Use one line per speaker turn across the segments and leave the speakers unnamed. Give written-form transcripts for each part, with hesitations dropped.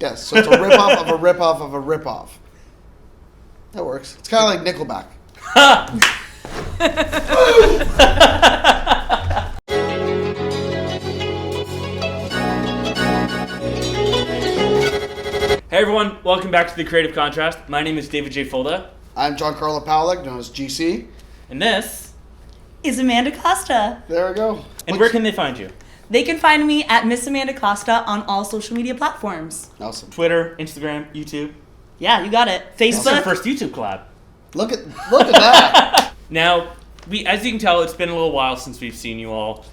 Yes, so it's a rip-off of a rip-off of a rip-off. That works. It's kind of like Nickelback.
Hey everyone, welcome back to The Creative Contrast. My name is David J. Folda.
I'm Giancarlo Pawlik, known as GC.
And this
is Amanda Costa.
There we go.
And where can they find you?
They can find me at Miss Amanda Costa on all social media platforms.
Awesome.
Twitter, Instagram, YouTube.
Yeah, you got it. Facebook.
That's our first YouTube collab.
Look at that.
Now, as you can tell, it's been a little while since we've seen you all.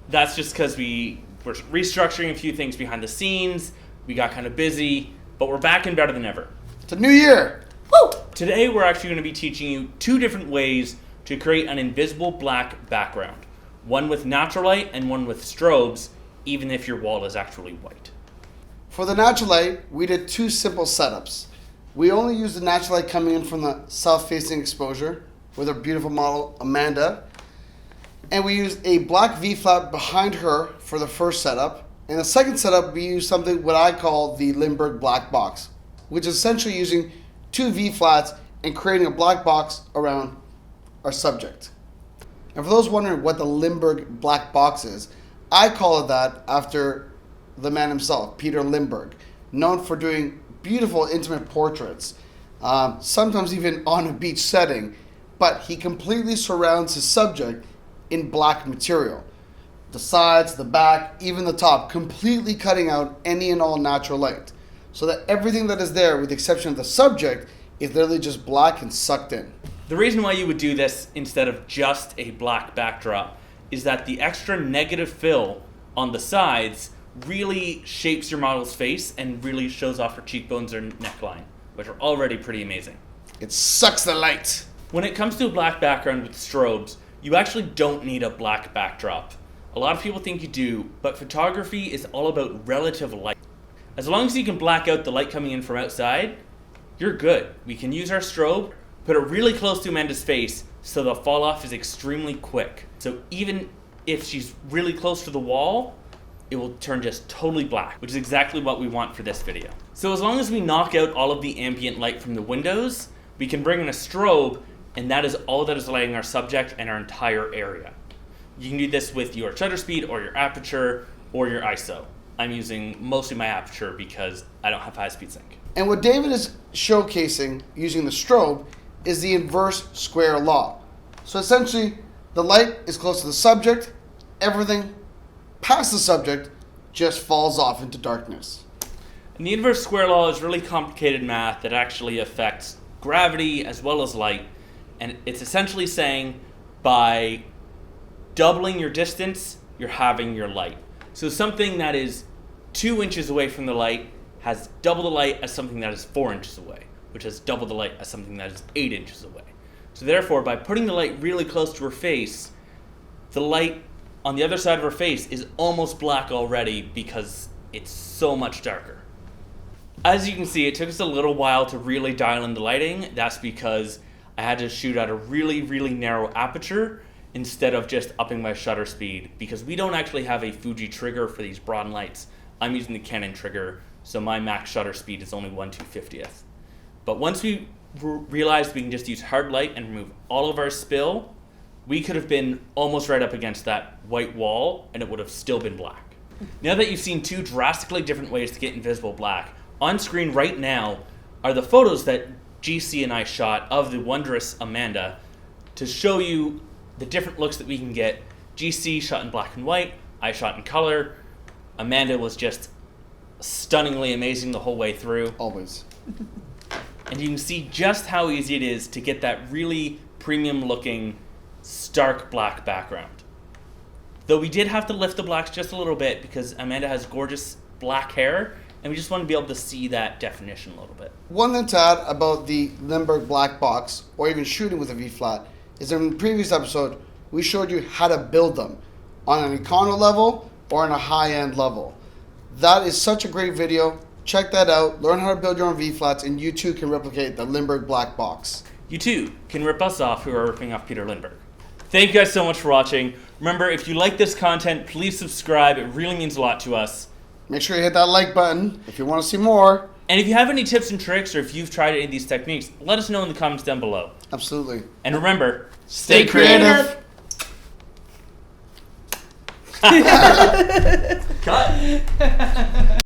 That's just because we're restructuring a few things behind the scenes. We got kind of busy, but we're back and better than ever.
It's a new year.
Woo!
Today, we're actually going to be teaching you two different ways to create an invisible black background. One with natural light and one with strobes, even if your wall is actually white.
For the natural light, we did two simple setups. We only used the natural light coming in from the south-facing exposure with our beautiful model, Amanda. And we used a black V-flat behind her for the first setup. In the second setup, we used something what I call the Lindbergh black box, which is essentially using two V-flats and creating a black box around our subject. And for those wondering what the Lindbergh black box is, I call it that after the man himself, Peter Lindbergh, known for doing beautiful intimate portraits, sometimes even on a beach setting, but he completely surrounds his subject in black material. The sides, the back, even the top, completely cutting out any and all natural light. So that everything that is there, with the exception of the subject, is literally just black and sucked in.
The reason why you would do this instead of just a black backdrop is that the extra negative fill on the sides really shapes your model's face and really shows off her cheekbones or neckline, which are already pretty amazing.
It sucks the light.
When it comes to a black background with strobes, you actually don't need a black backdrop. A lot of people think you do, but photography is all about relative light. As long as you can black out the light coming in from outside, you're good. We can use our strobe, put it really close to Amanda's face so the fall off is extremely quick. So even if she's really close to the wall, it will turn just totally black, which is exactly what we want for this video. So as long as we knock out all of the ambient light from the windows, we can bring in a strobe, and that is all that is lighting our subject and our entire area. You can do this with your shutter speed or your aperture or your ISO. I'm using mostly my aperture because I don't have high speed sync.
And what David is showcasing using the strobe is the inverse square law. So essentially, the light is close to the subject, everything past the subject just falls off into darkness.
And the inverse square law is really complicated math that actually affects gravity as well as light. And it's essentially saying by doubling your distance, you're halving your light. So something that is 2 inches away from the light has double the light as something that is 4 inches away, which has double the light as something that is 8 inches away. So therefore, by putting the light really close to her face, the light on the other side of her face is almost black already because it's so much darker. As you can see, it took us a little while to really dial in the lighting. That's because I had to shoot at a really, really narrow aperture instead of just upping my shutter speed, because we don't actually have a Fuji trigger for these broad lights. I'm using the Canon trigger, so my max shutter speed is only 1/250th. But once we realized we can just use hard light and remove all of our spill, we could have been almost right up against that white wall and it would have still been black. Now that you've seen two drastically different ways to get invisible black, on screen right now are the photos that GC and I shot of the wondrous Amanda to show you the different looks that we can get. GC shot in black and white, I shot in color. Amanda was just stunningly amazing the whole way through.
Always.
And you can see just how easy it is to get that really premium looking stark black background. Though we did have to lift the blacks just a little bit because Amanda has gorgeous black hair and we just want to be able to see that definition a little bit.
One thing to add about the Lindbergh black box, or even shooting with a V-flat, is in the previous episode, we showed you how to build them on an econo level or on a high-end level. That is such a great video. Check that out. Learn how to build your own V-flats, and you too can replicate the Lindbergh black box.
You too can rip us off who are ripping off Peter Lindbergh. Thank you guys so much for watching. Remember, if you like this content, please subscribe. It really means a lot to us.
Make sure you hit that like button if you want to see more.
And if you have any tips and tricks, or if you've tried any of these techniques, let us know in the comments down below.
Absolutely.
And remember,
Stay creative.
Cut.